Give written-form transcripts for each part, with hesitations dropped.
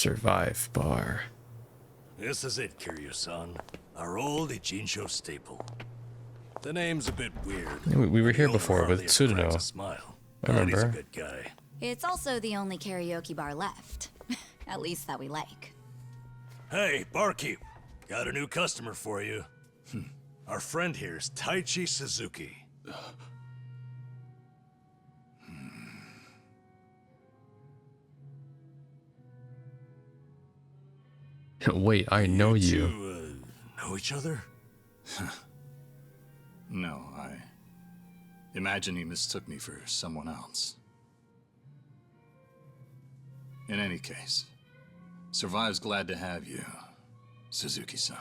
Survive bar. This is it, Kiryu-san. Our old Ichinsho staple. The name's a bit weird. Yeah, we were here The before owner with hardly ever cracks Tsuruno. a smile. I remember. He's a good guy. It's also the only karaoke bar left. At least that we like. Hey, barkeep. Got a new customer for you. Our friend here's Taichi Suzuki. Wait, I know you. Two, know each other? No, I imagine he mistook me for someone else. In any case, Survive's glad to have you, Suzuki-san.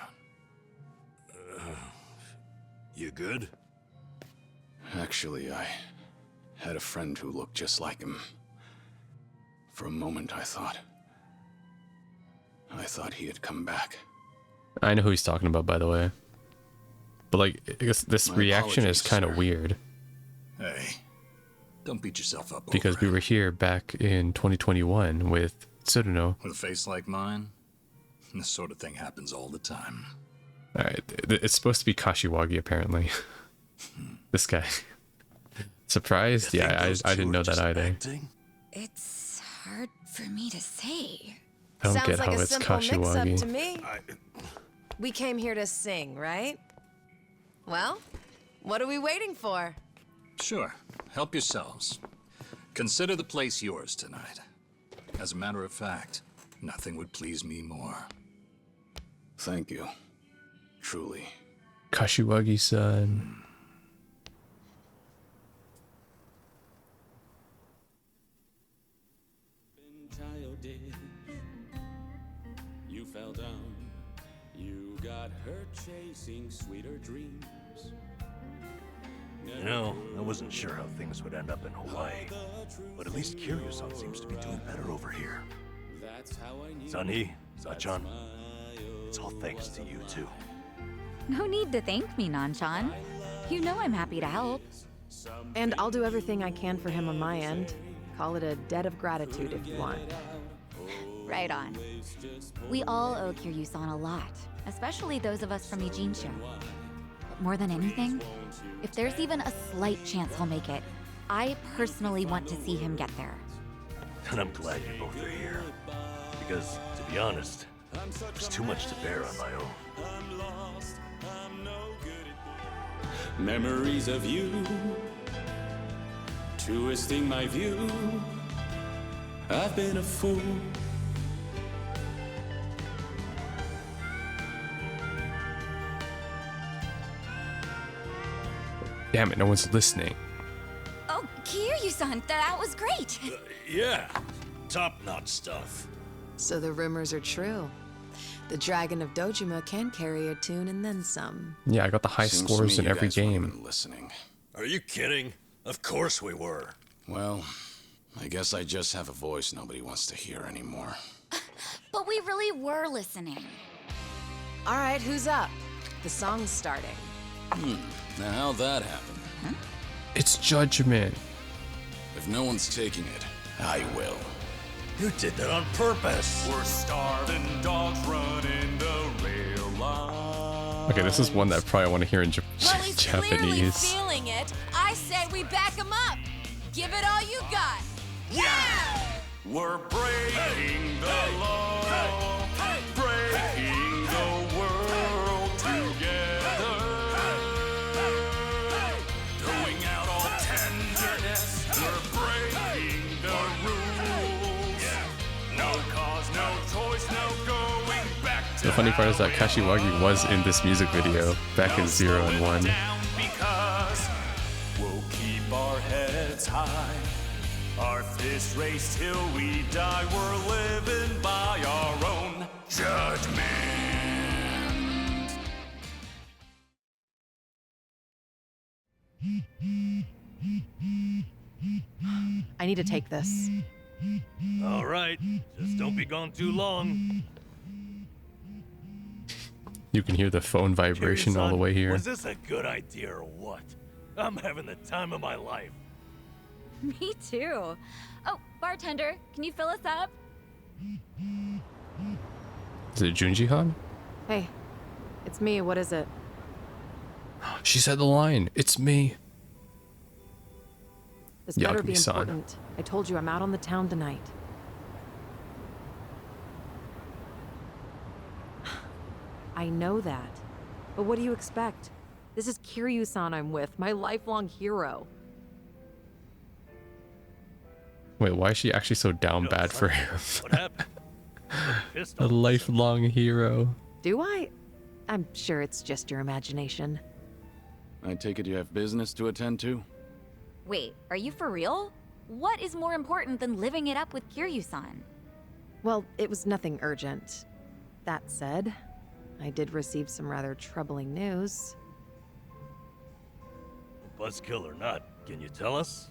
You good? Actually, I had a friend who looked just like him. For a moment, I thought he had come back. I know who he's talking about, by the way. But like, I guess this My reaction is apologies, kind of sir. weird Hey, don't beat yourself up because over we were here back in 2021 with Tsuruno. With a face like mine, this sort of thing happens all the time. All right, it's supposed to be Kashiwagi apparently. This guy. Surprised? You think Yeah, those I two didn't are know that just either. acting? It's hard for me to say. I don't Sounds get like how a it's simple mix-up to Kashiwagi. me. We came here to sing, right? Well, what are we waiting for? Sure, help yourselves. Consider the place yours tonight. As a matter of fact, nothing would please me more. Thank you. Truly. Kashiwagi-san. Childish, you fell down. You got hurt chasing sweeter dreams. You know, I wasn't sure how things would end up in Hawaii, but at least Kiryu-san seems to be doing better over here. That's how I knew. Sunny, Sachan, it's all thanks to you two. No need to thank me, Nanchan. You know I'm happy to help. And I'll do everything I can for him on my end. Call it a debt of gratitude if you want. Right on. We all owe Kiryu-san a lot, especially those of us from Ijincho. But more than anything, if there's even a slight chance he'll make it, I personally want to see him get there. And I'm glad you both are here. Because, to be honest, there's too much to bear on my own. Memories of you, twisting my view. I've been a fool. Damn it, no one's listening. Oh, Kiryu-san, that was great. Yeah, top-notch stuff. So the rumors are true. The Dragon of Dojima can carry a tune and then some. Yeah, I got the high Seems to scores me in you every guys weren't game. even listening. Are you kidding? Of course we were. Well, I guess I just have a voice nobody wants to hear anymore. But we really were listening. All right, who's up? The song's starting. Now, how'd that happen? It's Judgment. If no one's taking it, I will. You did that on purpose. We're starving dogs running the rail line. Okay, this is one that I probably want to hear in Well, he's clearly Japanese. feeling it. I say we back him up. Give it all you got. Yeah! We're breaking the law, breaking the world together, throwing out all tenderness. We're breaking the rules. No cause, no choice, no going back to The funny part is that Kashiwagi was in this music video back in 0 and 1. down because we'll keep our heads high. Our fist raised till we die. We're living by our own judgment. I need to take this. All right, just don't be gone too long. You can hear the phone vibration all the way here. Was this a good idea or what? I'm having the time of my life. Me too. Oh, bartender, can you fill us up? Is it Junji-han? Hey, it's me. What is it? She said the line. It's me. This better be Yakuza-san. important. I told you I'm out on the town tonight. I know that. But what do you expect? This is Kiryu-san I'm with, my lifelong hero. Wait, why is she actually so down Yo, bad for him? What happened? Pissed A off. lifelong hero. Do I? I'm sure it's just your imagination. I take it you have business to attend to? Wait, are you for real? What is more important than living it up with Kiryu-san? Well, it was nothing urgent. That said, I did receive some rather troubling news. Buzzkill or not, can you tell us?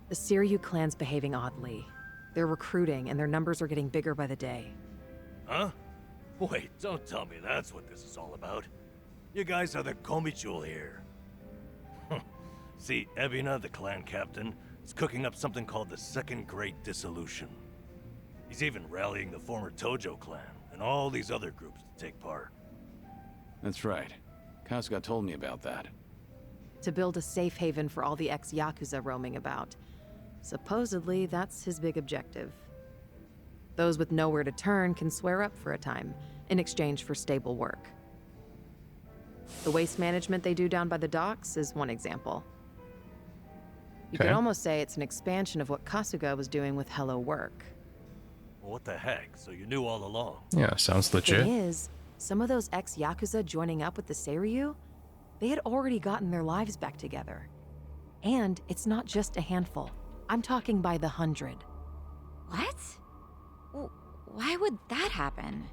The Seiryu clan's behaving oddly. They're recruiting, and their numbers are getting bigger by the day. Huh? Wait, don't tell me that's what this is all about. You guys are the Komichul here. See, Ebina, the clan captain, is cooking up something called the Second Great Dissolution. He's even rallying the former Tojo clan and all these other groups to take part. That's right. Kasuga told me about that. To build a safe haven for all the ex-Yakuza roaming about. Supposedly, that's his big objective. Those with nowhere to turn can swear up for a time, in exchange for stable work. The waste management they do down by the docks is one example. You could Okay. almost say it's an expansion of what Kasuga was doing with Hello Work. Well, what the heck? So you knew all along? Yeah, sounds Thing legit. is, some of those ex-Yakuza joining up with the Seiryu, they had already gotten their lives back together. And it's not just a handful. I'm talking by the 100. What? Why would that happen?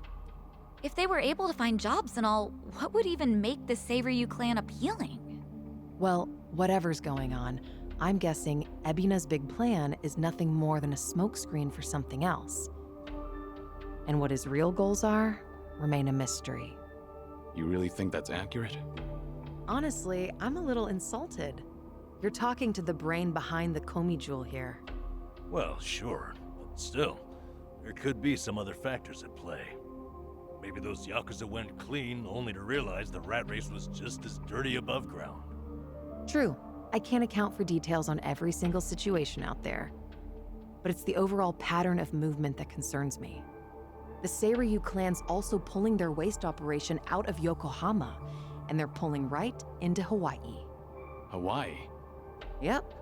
If they were able to find jobs and all, what would even make the Seiryu clan appealing? Well, whatever's going on, I'm guessing Ebina's big plan is nothing more than a smokescreen for something else. And what his real goals are remain a mystery. You really think that's accurate? Honestly, I'm a little insulted. You're talking to the brain behind the Komi here. Well, sure, but still, there could be some other factors at play. Maybe those Yakuza went clean only to realize the rat race was just as dirty above ground. True, I can't account for details on every single situation out there. But it's the overall pattern of movement that concerns me. The Seiryu clan's also pulling their waste operation out of Yokohama, and they're pulling right into Hawaii. Hawaii? Yep.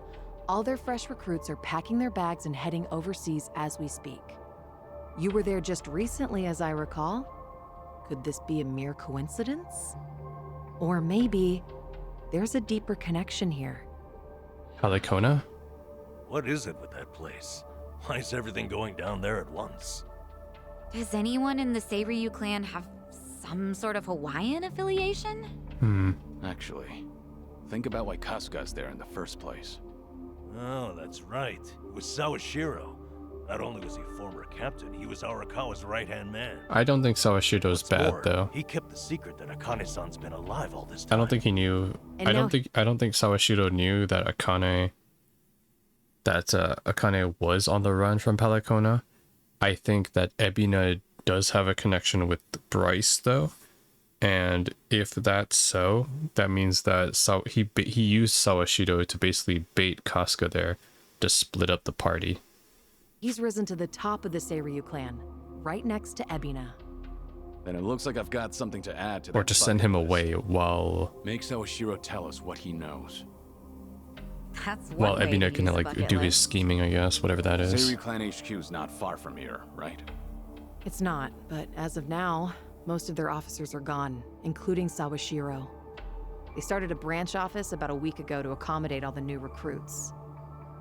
All their fresh recruits are packing their bags and heading overseas as we speak. You were there just recently, as I recall. Could this be a mere coincidence? Or maybe there's a deeper connection here. Halikona? What is it with that place? Why is everything going down there at once? Does anyone in the Seiryu clan have some sort of Hawaiian affiliation? Actually, think about why Kasuga's there in the first place. Oh, that's right. It was Sawashiro. Not only was he former captain, he was Arakawa's right-hand man. I don't think Sawashiro's What's bad more, though. He kept the secret that Akane-san's been alive all this I time. don't think he knew. And I now- don't think Sawashiro knew that Akane was on the run from Pelicona. I think that Ebina does have a connection with Bryce though, and if that's so, that means that he used Sawashiro to basically bait Kasuga there to split up the party. He's risen to the top of the Seiryu clan, right next to Ebina. Then it looks like I've got something to add to that. Or to send bucket him list. away while Make Sawashiro tell us what he knows. That's one way to Ebina use can a like bucket do his list. scheming, I guess, whatever that is. Seiryu Clan HQ's not far from here, right? It's not, but as of now, most of their officers are gone, including Sawashiro. They started a branch office about a week ago to accommodate all the new recruits.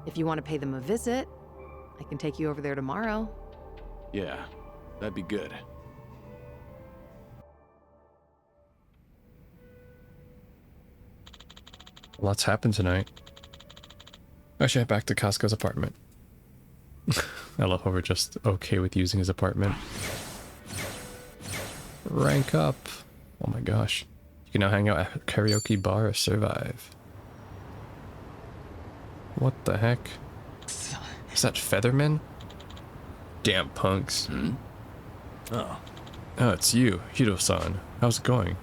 If you want to pay them a visit, I can take you over there tomorrow. Yeah, that'd be good. Lots happened tonight. Actually, back to Casco's apartment. I love how we're just okay with using his apartment. Rank up. Oh my gosh. You can now hang out at a karaoke bar or survive. What the heck? that Featherman? Damn punks. Oh, Oh, it's you, Hiro-san. How's it going?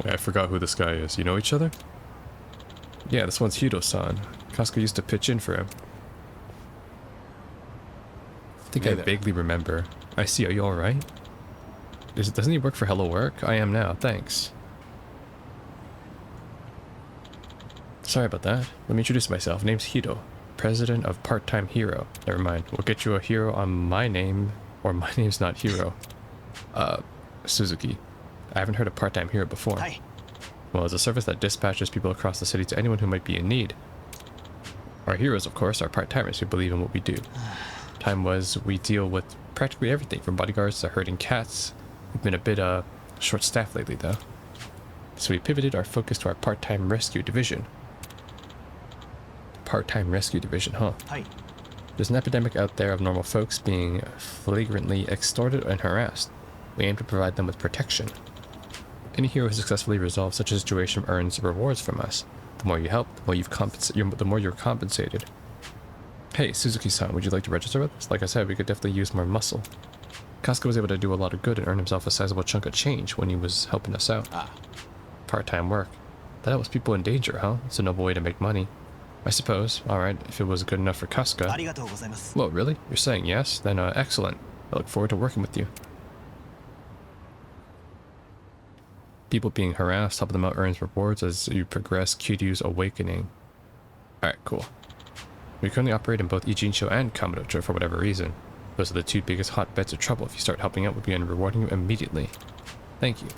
Wait, I forgot who this guy is. You know each other? Yeah, this one's Hiro-san. Kasuga used to pitch in for him. I think Hey I there. vaguely remember. I see, are you alright? Doesn't he work for Hello Work? I am now, thanks. Sorry about that. Let me introduce myself. Name's Hiro, president of Part-Time Hero. Never mind, we'll get you a hero on my name, or my name's not Hiro. Suzuki. I haven't heard of Part-Time Hero before. Hi. Well, it's a service that dispatches people across the city to anyone who might be in need. Our heroes, of course, are part-timers who believe in what we do. Time was, we deal with practically everything from bodyguards to herding cats. We've been a bit short-staffed lately, though. So we pivoted our focus to our part-time rescue division. Part-time rescue division, huh? Hi. There's an epidemic out there of normal folks being flagrantly extorted and harassed. We aim to provide them with protection. Any hero who successfully resolves such a situation earns rewards from us. The more you help, the more you're compensated. Hey, Suzuki-san, would you like to register with us? Like I said, we could definitely use more muscle. Kasuga was able to do a lot of good and earn himself a sizable chunk of change when he was helping us out. Part-time work. That helps people in danger, huh? It's a noble way to make money. I suppose. Alright, if it was good enough for Kasuga. ありがとうございます。 Whoa, really? You're saying yes? Then, excellent. I look forward to working with you. People being harassed, helping them out earns rewards as you progress Kiryu's awakening. Alright, cool. We currently operate in both Ijincho and Kamurocho for whatever reason. Those are the two biggest hotbeds of trouble. If you start helping out, we'll begin rewarding you immediately. Thank you.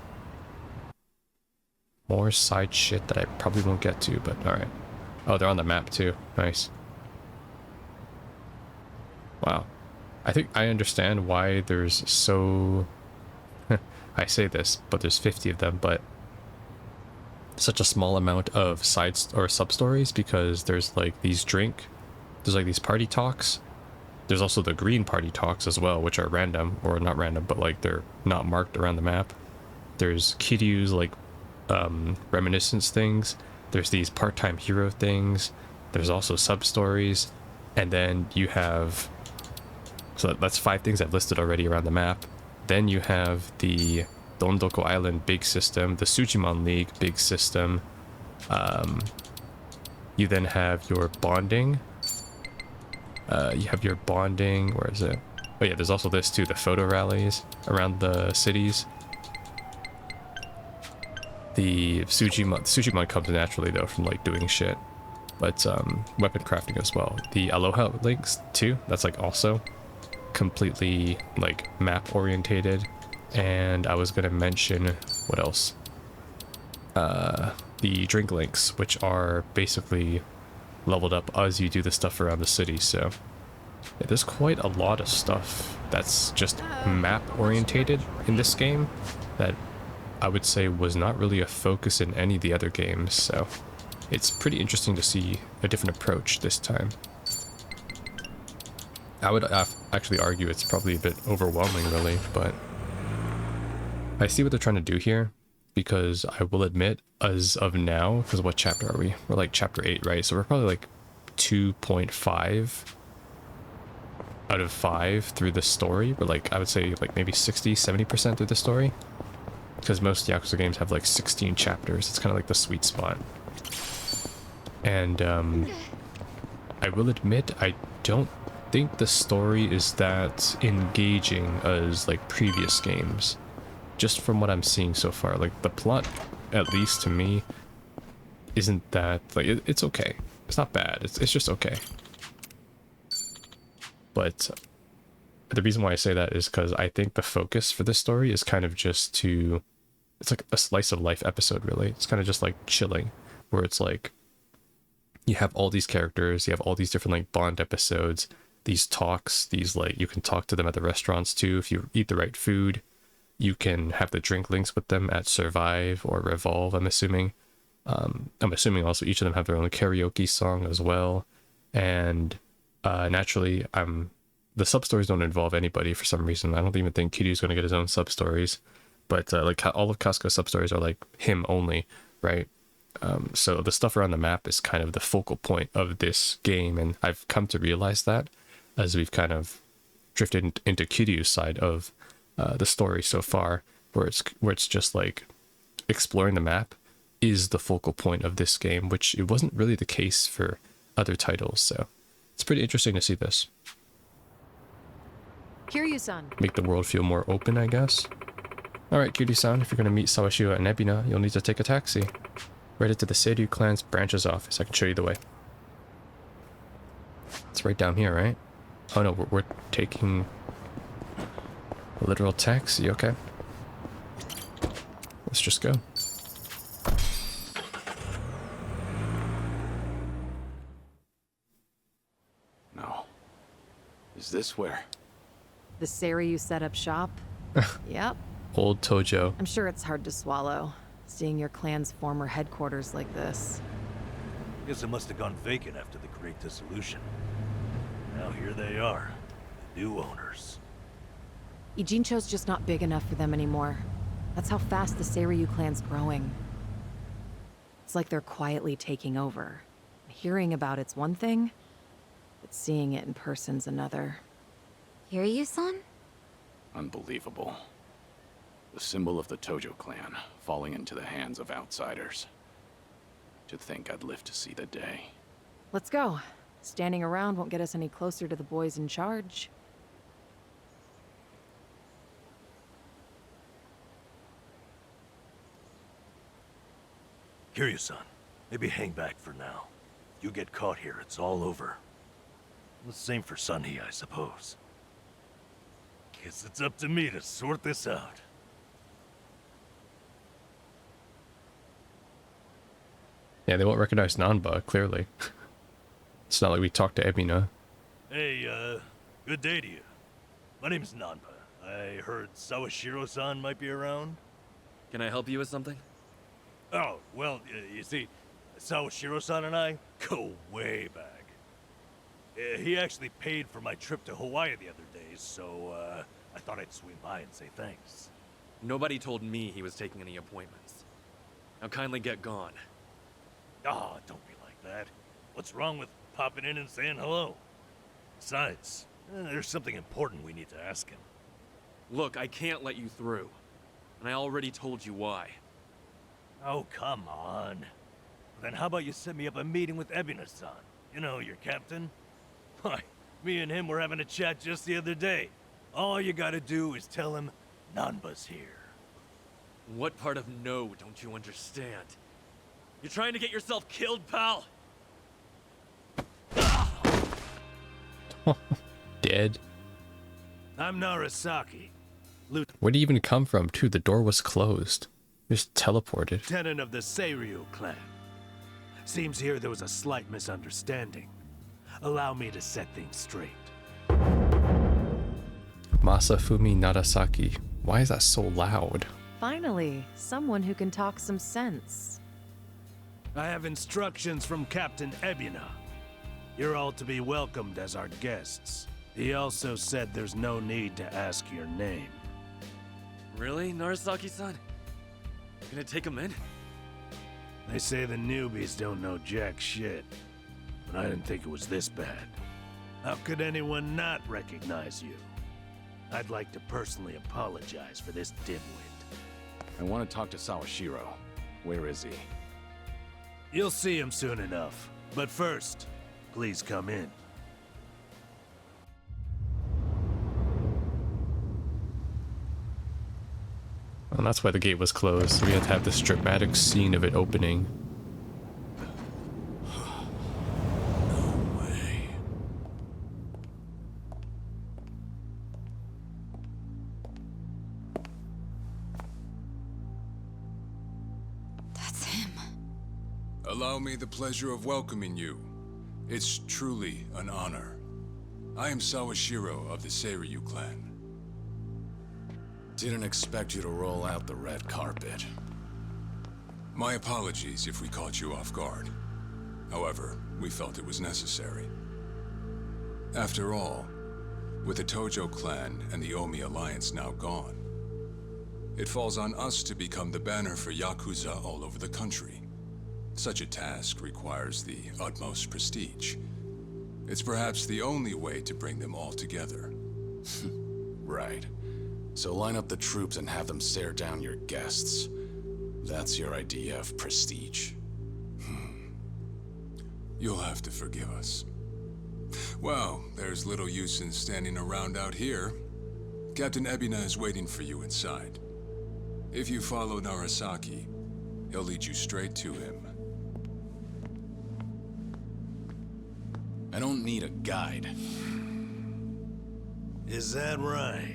More side shit that I probably won't get to, but alright. Oh, they're on the map too. Nice. Wow. I think I understand why there's so... I say this, but there's 50 of them, but such a small amount of sides or sub-stories, because there's like these there's like these party talks. There's also the green party talks as well, which are random, or not random, but like they're not marked around the map. There's Kiryu's like reminiscence things. There's these part-time hero things. There's also sub-stories. And then you have... So that's 5 things I've listed already around the map. Then you have the Dondoko Island big system, the Sujimon League big system. You then have your bonding. You have your bonding, where is it? Oh yeah, there's also this too, the photo rallies around the cities. The Sujimon comes naturally though from like doing shit. But weapon crafting as well. The Aloha links too, that's like also completely like map orientated. And I was gonna mention what else? The drink links, which are basically leveled up as you do the stuff around the city. So yeah, there's quite a lot of stuff that's just map orientated in this game that I would say was not really a focus in any of the other games. So it's pretty interesting to see a different approach this time. I would actually argue it's probably a bit overwhelming really, but I see what they're trying to do here, because I will admit, as of now, because what chapter are we? We're like chapter 8, right? So we're probably like 2.5 out of 5 through the story. We're like, I would say like maybe 60-70% through the story, because most Yakuza games have like 16 chapters. It's kind of like the sweet spot. And I will admit, I don't think the story is that engaging as like previous games, just from what I'm seeing so far. Like the plot, at least to me, isn't that like it's okay. It's not bad. It's just okay. But the reason why I say that is because I think the focus for this story is kind of just to, it's like a slice of life episode really. It's kind of just like chilling, where it's like you have all these characters, you have all these different like Bond episodes, these talks, these like, you can talk to them at the restaurants too if you eat the right food. You can have the drink links with them at Survive or Revolve, I'm assuming. I'm assuming also each of them have their own karaoke song as well. And naturally, the sub-stories don't involve anybody for some reason. I don't even think Kiryu's going to get his own sub-stories. But like all of Kasuga's sub-stories are like him only, right? So the stuff around the map is kind of the focal point of this game, and I've come to realize that. as we've kind of drifted into Kiryu's side of the story so far, where it's just like exploring the map is the focal point of this game, which it wasn't really the case for other titles. So it's pretty interesting to see this. Kiryu-san. Make the world feel more open, I guess. Alright, Kiryu-san, if you're going to meet Sawashiro and Ebina, you'll need to take a taxi. Right into the Seiryu clan's branch's office. I can show you the way. It's right down here, right? Oh no, we're taking a literal taxi, okay. Let's just go. No. Is this where? The Seiryu set up shop? Yep. Old Tojo. I'm sure it's hard to swallow, seeing your clan's former headquarters like this. Guess it must have gone vacant after the Great Dissolution. Now here they are, the new owners. Ijincho's just not big enough for them anymore. That's how fast the Seiryu clan's growing. It's like they're quietly taking over. Hearing about it's one thing, but seeing it in person's another. Kiryu-san? Unbelievable. The symbol of the Tojo clan falling into the hands of outsiders. To think I'd live to see the day. Let's go. Standing around won't get us any closer to the boys in charge. Kiryu-san, maybe hang back for now. You get caught here, it's all over. The same for Sunhee, I suppose. Guess it's up to me to sort this out. Yeah, they won't recognize Nanba, clearly. It's not like we talked to Ebina. Hey, good day to you. My name's Nanba. I heard Sawashiro-san might be around. Can I help you with something? Oh, well, you see, Sawashiro-san and I go way back. He actually paid for my trip to Hawaii the other day, so, I thought I'd swing by and say thanks. Nobody told me he was taking any appointments. Now kindly get gone. Oh, don't be like that. What's wrong with popping in and saying hello? Besides, there's something important we need to ask him. Look, I can't let you through. And I already told you why. Oh, come on. Then how about you set me up a meeting with Ebina-san? You know, your captain? Why, me and him were having a chat just the other day. All you gotta do is tell him Nanba's here. What part of no don't you understand? You're trying to get yourself killed, pal? Dead. I'm Narasaki, Where'd he even come from, too? The door was closed. Just teleported. Lieutenant of the Seiryu clan. Seems here there was a slight misunderstanding. Allow me to set things straight. Masafumi Narasaki. Why is that so loud? Finally, someone who can talk some sense. I have instructions from Captain Ebina. You're all to be welcomed as our guests. He also said there's no need to ask your name. Really, Narasaki-san? You gonna take him in? They say the newbies don't know jack shit, but I didn't think it was this bad. How could anyone not recognize you? I'd like to personally apologize for this dimwit. I want to talk to Sawashiro. Where is he? You'll see him soon enough. But first, please come in. And that's why the gate was closed. So we had to have this dramatic scene of it opening. No way. That's him. Allow me the pleasure of welcoming you. It's truly an honor. I am Sawashiro of the Seiryu clan. Didn't expect you to roll out the red carpet. My apologies if we caught you off guard. However, we felt it was necessary. After all, with the Tojo clan and the Omi alliance now gone, it falls on us to become the banner for Yakuza all over the country. Such a task requires the utmost prestige. It's perhaps the only way to bring them all together. Right. So line up the troops and have them stare down your guests. That's your idea of prestige. You'll have to forgive us. Well, there's little use in standing around out here. Captain Ebina is waiting for you inside. If you follow Narasaki, he'll lead you straight to him. I don't need a guide. Is that right?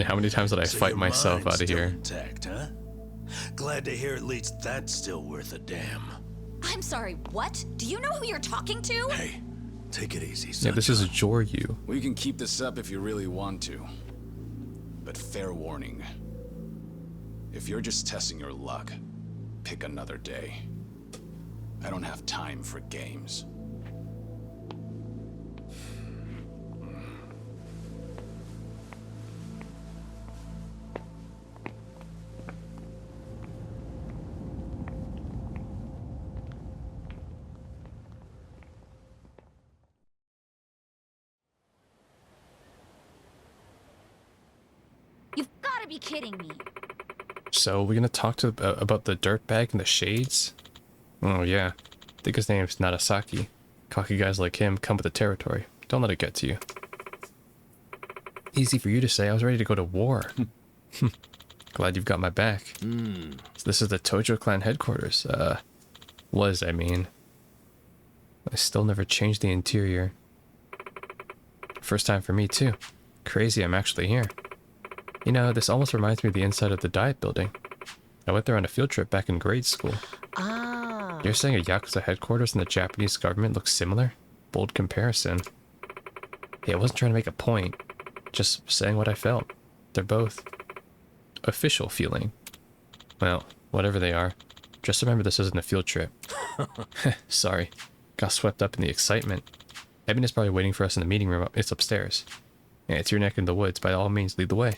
How many times did I So fight your myself mind's out of still here? Intact, huh? Glad to hear at least that's still worth a damn. I'm sorry, what? Do you know who you're talking to? Hey, take it easy, Yeah, son. this is Joryu. We can keep this up if you really want to. But fair warning. If you're just testing your luck, pick another day. I don't have time for games. You've got to be kidding me. So we're gonna talk to about the dirtbag and the shades? Oh yeah. I think his name's Narasaki. Cocky guys like him come with the territory. Don't let it get to you. Easy for you to say. I was ready to go to war. Glad you've got my back. So this is the Tojo clan headquarters. I mean. I still never changed the interior. First time for me too. Crazy I'm actually here. You know, this almost reminds me of the inside of the Diet building. I went there on a field trip back in grade school. Ah. You're saying a Yakuza headquarters and the Japanese government look similar? Bold comparison. Hey, I wasn't trying to make a point. Just saying what I felt. They're both official feeling. Well, whatever they are. Just remember this isn't a field trip. Sorry. Got swept up in the excitement. Eben is probably waiting for us in the meeting room. It's upstairs. Yeah, it's your neck in the woods. By all means, lead the way.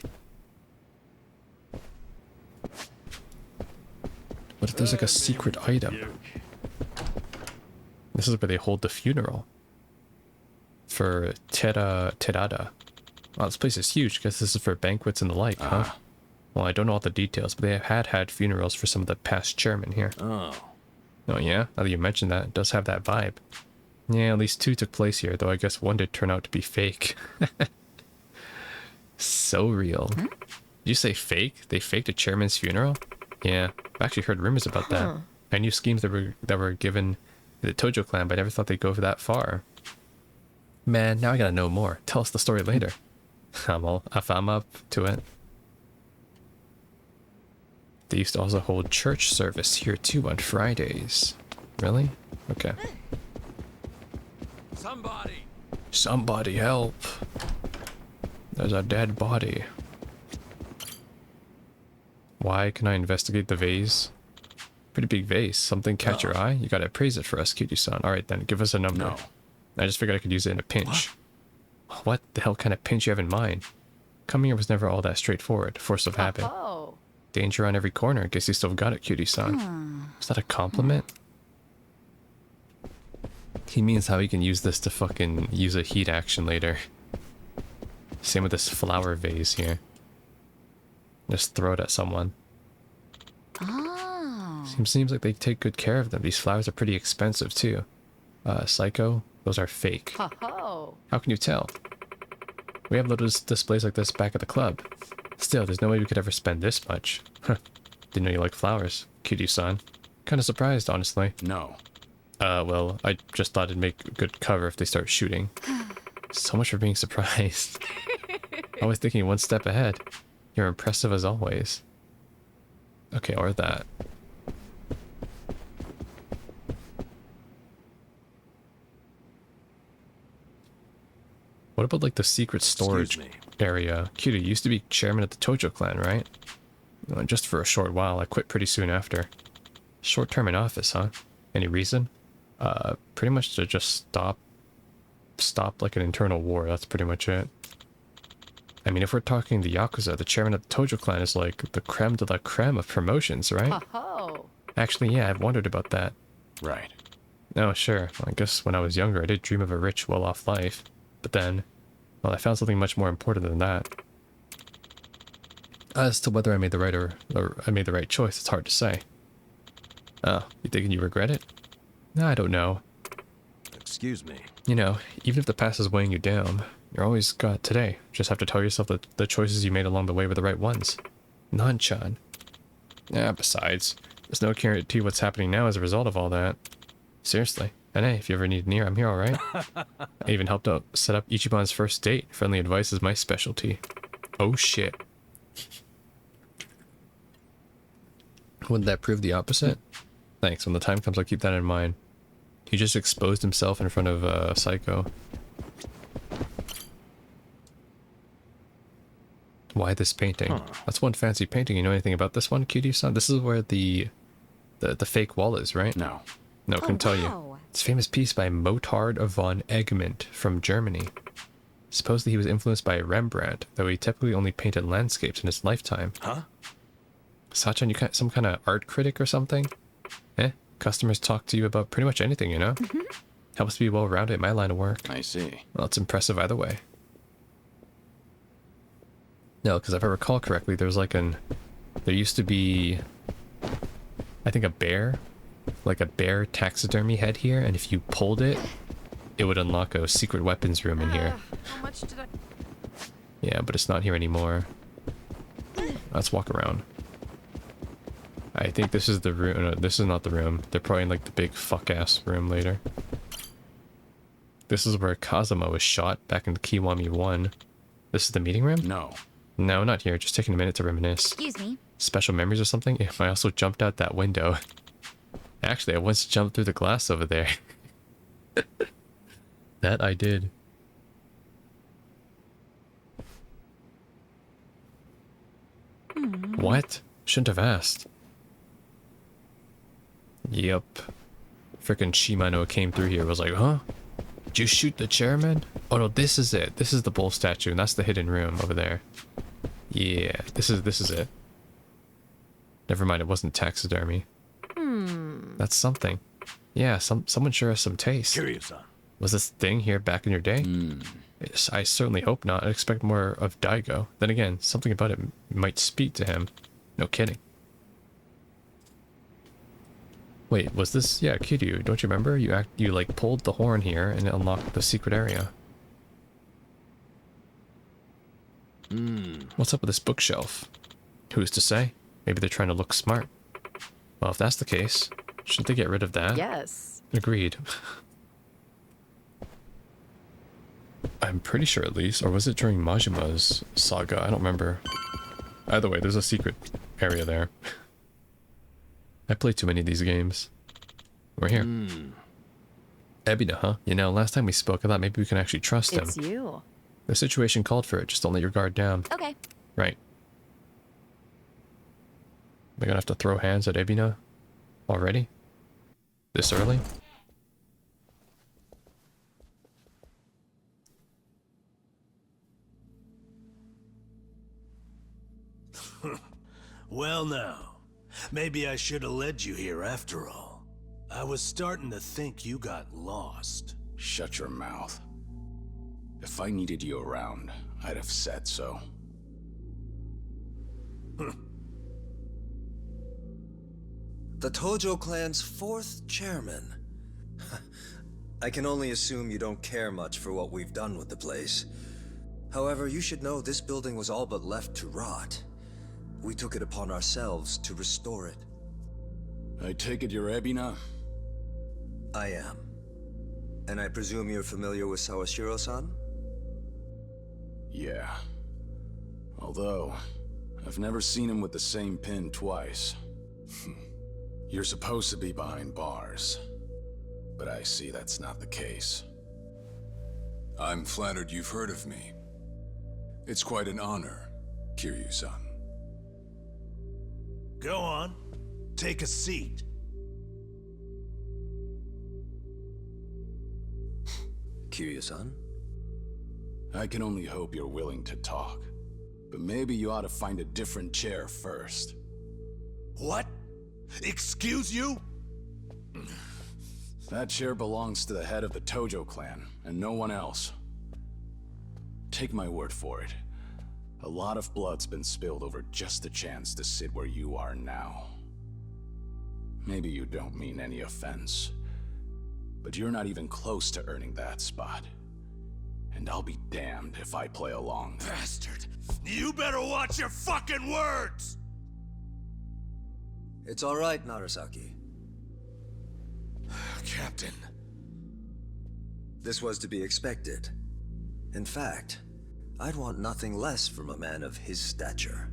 What if there's like a secret item? This is where they hold the funeral. For Terada. Wow, this place is huge. Guess this is for banquets and the like, huh? Well, I don't know all the details, but they have had funerals for some of the past chairmen here. Oh yeah? Now that you mentioned that, it does have that vibe. Yeah, at least 2 took place here, though I guess 1 did turn out to be fake. So real. Did you say fake? They faked a chairman's funeral? Yeah, I've actually heard rumors about that. I knew schemes that were given to the Tojo clan, but I never thought they'd go that far. Man, now I gotta know more. Tell us the story later. I'm up to it. They used to also hold church service here too on Fridays. Really? Okay. Somebody help. There's a dead body. Why can I investigate the vase? Pretty big vase. Something catch your eye? You gotta appraise it for us, Cutie-san. Alright then, give us a number. No. I just figured I could use it in a pinch. What the hell kind of pinch you have in mind? Coming here was never all that straightforward. Force of habit. Oh. Danger on every corner. Guess you still got it, Cutie-san. Is that a compliment? He means how he can use this to fucking use a heat action later. Same with this flower vase here. Just throw it at someone. Oh. Seems like they take good care of them. These flowers are pretty expensive too. Psycho, those are fake. Ho-ho. How can you tell? We have little displays like this back at the club. Still, there's no way we could ever spend this much. Didn't know you like flowers, Cutie-san. Kinda surprised, honestly. No. Well, I just thought it'd make a good cover if they start shooting. So much for being surprised. Always thinking 1 step ahead. You're impressive as always. Okay, or that. What about like the secret storage area? Cutie, you used to be chairman of the Tojo clan, right? Just for a short while. I quit pretty soon after. Short term in office, huh? Any reason? Pretty much to just stop like an internal war. That's pretty much it. I mean, if we're talking the Yakuza, the chairman of the Tojo clan is like the creme de la creme of promotions, right? Ho-ho. Actually, yeah, I've wondered about that. Right. Oh, sure. I guess when I was younger, I did dream of a rich, well-off life. But then, well, I found something much more important than that. As to whether I made the right choice, it's hard to say. Oh, you thinking you regret it? No, I don't know. Excuse me. You know, even if the past is weighing you down, you're always got today. Just have to tell yourself that the choices you made along the way were the right ones. Nanchan. Besides, there's no guarantee what's happening now as a result of all that. Seriously. And hey, if you ever need an ear, I'm here, alright? I even helped out set up Ichiban's first date. Friendly advice is my specialty. Oh shit. Wouldn't that prove the opposite? Thanks, when the time comes I'll keep that in mind. He just exposed himself in front of Psycho. Why this painting? Huh. That's one fancy painting. You know anything about this one, Kiryu-san? This is where the fake wall is, right? No. No, couldn't tell you. It's a famous piece by Motard von Egmont from Germany. Supposedly he was influenced by Rembrandt, though he typically only painted landscapes in his lifetime. Huh? Sachan, you some kind of art critic or something? Customers talk to you about pretty much anything, you know? Helps be well-rounded in my line of work. I see. Well, it's impressive either way. No, because if I recall correctly, there used to be, I think, a bear taxidermy head here, and if you pulled it, it would unlock a secret weapons room in here. How much did I... Yeah, but it's not here anymore. Let's walk around. I think this is the room. No, this is not the room. They're probably in like the big fuck-ass room later. This is where Kazuma was shot back in the Kiwami 1. This is the meeting room? No. No, not here. Just taking a minute to reminisce. Excuse me. Special memories or something? Yeah, I also jumped out that window. Actually, I once jumped through the glass over there. That I did. What? Shouldn't have asked. Yep. Frickin' Shimano came through here, was like, huh? Did you shoot the chairman? Oh no, this is it. This is the bull statue, and that's the hidden room over there. Yeah, this is it. Never mind, it wasn't taxidermy. That's something. Yeah, someone sure has some taste. Kiryu-san. Was this thing here back in your day? Yes, I certainly hope not. I expect more of Daigo. Then again, something about it might speak to him. No kidding. Wait, was this... Yeah, Kiryu, don't you remember? You like pulled the horn here and it unlocked the secret area. What's up with this bookshelf? Who's to say? Maybe they're trying to look smart. Well, if that's the case, shouldn't they get rid of that? Yes. Agreed. I'm pretty sure at least, or was it during Majima's saga? I don't remember. Either way, there's a secret area there. I play too many of these games. We're here. Ebina, huh? You know, last time we spoke, I thought maybe we can actually trust him. It's you. The situation called for it, just don't let your guard down. Okay. Right. We're gonna have to throw hands at Ebina? Already? This early? Well now, maybe I should have led you here after all. I was starting to think you got lost. Shut your mouth. If I needed you around, I'd have said so. The Tojo clan's 4th chairman. I can only assume you don't care much for what we've done with the place. However, you should know this building was all but left to rot. We took it upon ourselves to restore it. I take it you're Ebina? I am. And I presume you're familiar with Sawashiro-san? Yeah. Although, I've never seen him with the same pin twice. You're supposed to be behind bars. But I see that's not the case. I'm flattered you've heard of me. It's quite an honor, Kiryu-san. Go on. Take a seat. Kiryu-san? I can only hope you're willing to talk. But maybe you ought to find a different chair first. What? Excuse you? That chair belongs to the head of the Tojo clan, and no one else. Take my word for it. A lot of blood's been spilled over just the chance to sit where you are now. Maybe you don't mean any offense, but you're not even close to earning that spot. And I'll be damned if I play along. Bastard! You better watch your fucking words! It's all right, Narasaki. Captain. This was to be expected. In fact, I'd want nothing less from a man of his stature.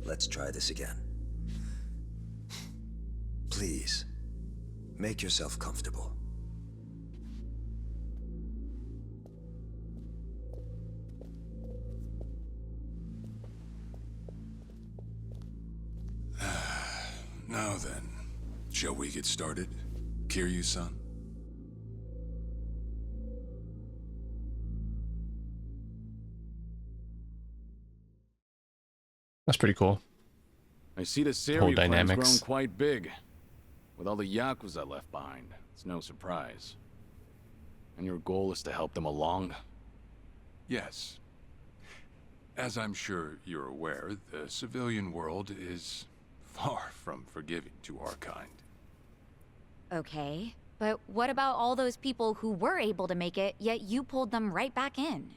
Let's try this again. Please, make yourself comfortable. Now then, shall we get started, Kiryu-san? That's pretty cool. I see the Whole Seiryu clan's grown dynamics. quite big. With all the Yakuza left behind, it's no surprise. And your goal is to help them along? Yes. As I'm sure you're aware, the civilian world is far from forgiving to our kind. Okay, but what about all those people who were able to make it, yet you pulled them right back in?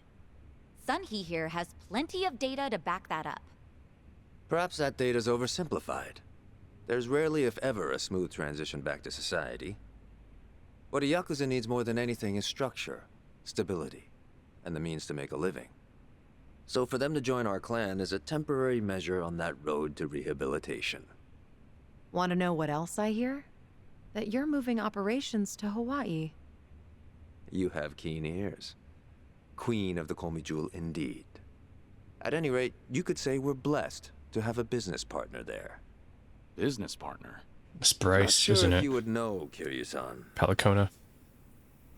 Sunhee here has plenty of data to back that up. Perhaps that data's oversimplified. There's rarely, if ever, a smooth transition back to society. What a Yakuza needs more than anything is structure, stability, and the means to make a living. So for them to join our clan is a temporary measure on that road to rehabilitation. Want to know what else I hear? That you're moving operations to Hawaii. You have keen ears. Queen of the Komi Jewel indeed. At any rate, you could say we're blessed to have a business partner there. Business partner? It's Bryce, Not sure isn't if it? you would know, Kiryu-san. Pelicona.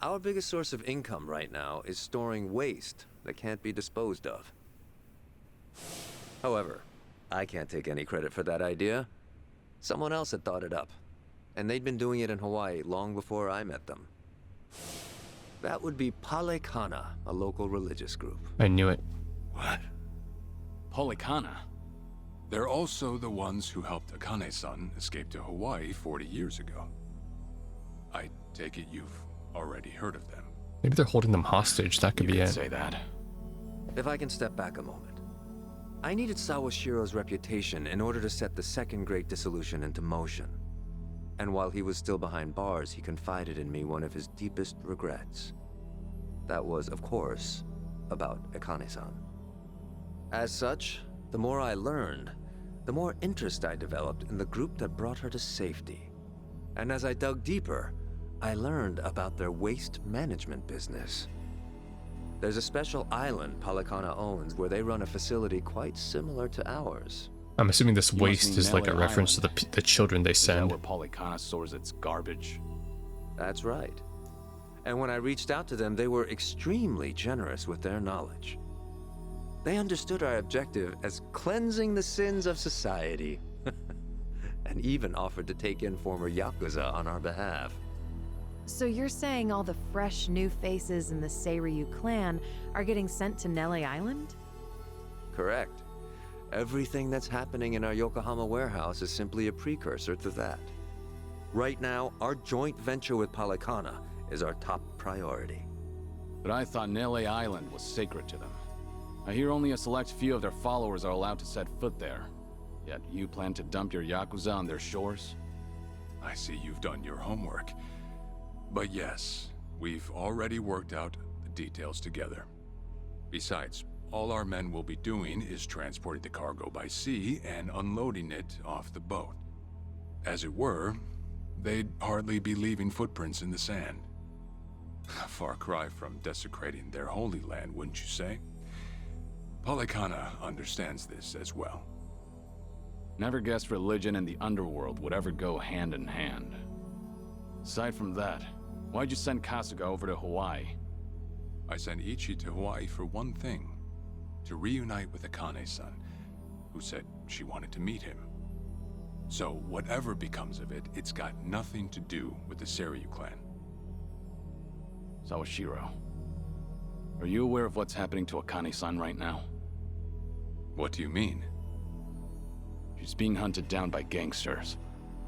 Our biggest source of income right now is storing waste that can't be disposed of. However, I can't take any credit for that idea. Someone else had thought it up, and they'd been doing it in Hawaii long before I met them. That would be Palekana, a local religious group. I knew it. What? Polikana? They're also the ones who helped Akane-san escape to Hawaii 40 years ago. I take it you've already heard of them. Maybe they're holding them hostage. That could be it. Say that. If I can step back a moment. I needed Sawashiro's reputation in order to set the second great dissolution into motion. And while he was still behind bars, he confided in me one of his deepest regrets. That was, of course, about Akane-san. As such, the more I learned, the more interest I developed in the group that brought her to safety. And as I dug deeper, I learned about their waste management business. There's a special island Palekana owns where they run a facility quite similar to ours. I'm assuming this You must waste mean is like a Melee reference to the children they Is that send. where Polikana stores its garbage? That's right. And when I reached out to them, they were extremely generous with their knowledge. They understood our objective as cleansing the sins of society, and even offered to take in former Yakuza on our behalf. So you're saying all the fresh new faces in the Seiryu clan are getting sent to Nele Island? Correct. Everything that's happening in our Yokohama warehouse is simply a precursor to that. Right now, our joint venture with Palekana is our top priority. But I thought Nele Island was sacred to them. I hear only a select few of their followers are allowed to set foot there. Yet you plan to dump your Yakuza on their shores? I see you've done your homework. But yes, we've already worked out the details together. Besides, all our men will be doing is transporting the cargo by sea and unloading it off the boat. As it were, they'd hardly be leaving footprints in the sand. A far cry from desecrating their holy land, wouldn't you say? Polikana understands this as well. Never guessed religion and the underworld would ever go hand in hand. Aside from that, why'd you send Kasuga over to Hawaii? I sent Ichi to Hawaii for one thing. To reunite with Akane-san, who said she wanted to meet him. So whatever becomes of it, it's got nothing to do with the Seiryu clan. Sawashiro, are you aware of what's happening to Akane-san right now? What do you mean? She's being hunted down by gangsters,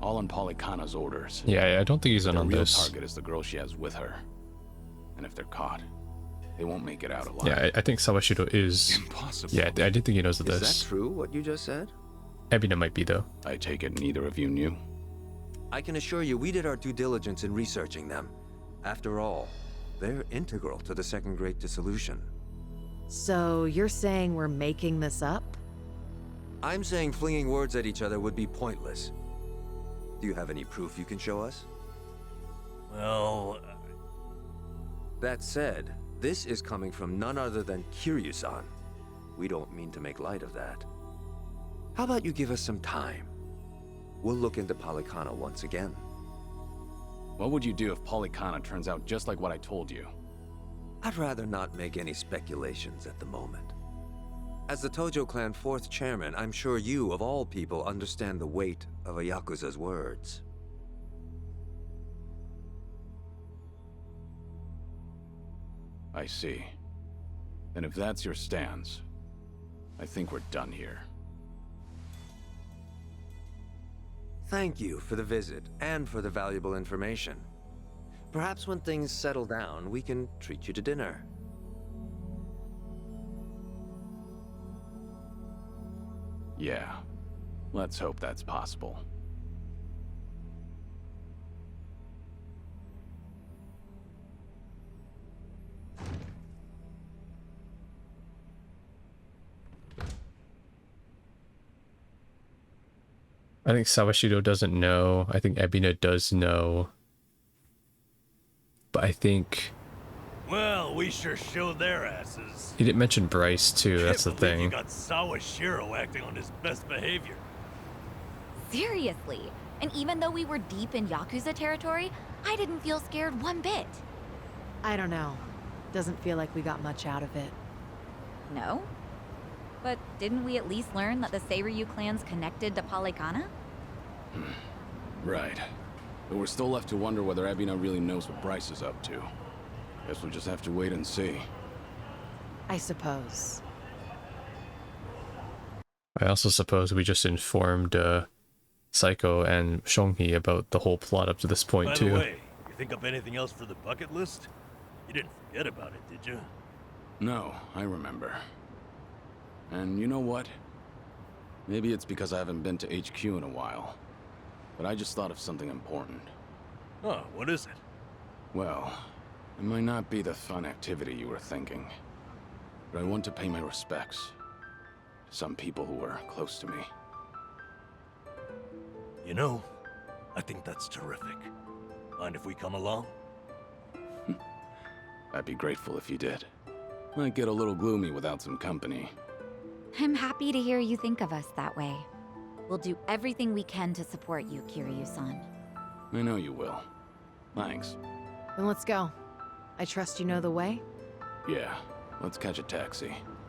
all on Polykhana's orders. Yeah, I don't think he's in Their on real this. target is the girl she has with her. And if they're caught, they won't make it out alive. Yeah, I think Sawashiro is. Impossible. Yeah, I did think he knows of Is this. that true, what you just said? Ebina might be, though. I take it neither of you knew. I can assure you we did our due diligence in researching them. After all, they're integral to the Second Great Dissolution. So you're saying we're making this up? I'm saying flinging words at each other would be pointless. Do you have any proof you can show us? Well, That said, this is coming from none other than Kiryu-san. We don't mean to make light of that. How about you give us some time? We'll look into Polykhana once again. What would you do if Polykhana turns out just like what I told you? I'd rather not make any speculations at the moment. As the Tojo clan 4th chairman, I'm sure you, of all people, understand the weight of a Yakuza's words. I see. Then if that's your stance, I think we're done here. Thank you for the visit and for the valuable information. Perhaps when things settle down, we can treat you to dinner. Yeah, let's hope that's possible. I think Sawashiro doesn't know. I think Ebina does know. But I think well, we sure showed their asses. he didn't mention Bryce too. That's the Can't believe thing. You got Sawashiro acting on his best behavior. Seriously. And even though we were deep in Yakuza territory, I didn't feel scared one bit. I don't know. Doesn't feel like we got much out of it. No? But didn't we at least learn that the Seiryu clan's connected to Polykhana? Right. But we're still left to wonder whether Ebina really knows what Bryce is up to. Guess we'll just have to wait and see. I suppose. I also suppose we just informed Psycho and Shonghee about the whole plot up to this point By too. the way, you think up anything else for the bucket list? You didn't forget about it, did you? No, I remember. And you know what? Maybe it's because I haven't been to HQ in a while. But I just thought of something important. Oh, what is it? Well, it might not be the fun activity you were thinking. But I want to pay my respects to some people who were close to me. You know, I think that's terrific. Mind if we come along? I'd be grateful if you did. Might get a little gloomy without some company. I'm happy to hear you think of us that way. We'll do everything we can to support you, Kiryu-san. I know you will. Thanks. Then let's go. I trust you know the way? Yeah, let's catch a taxi.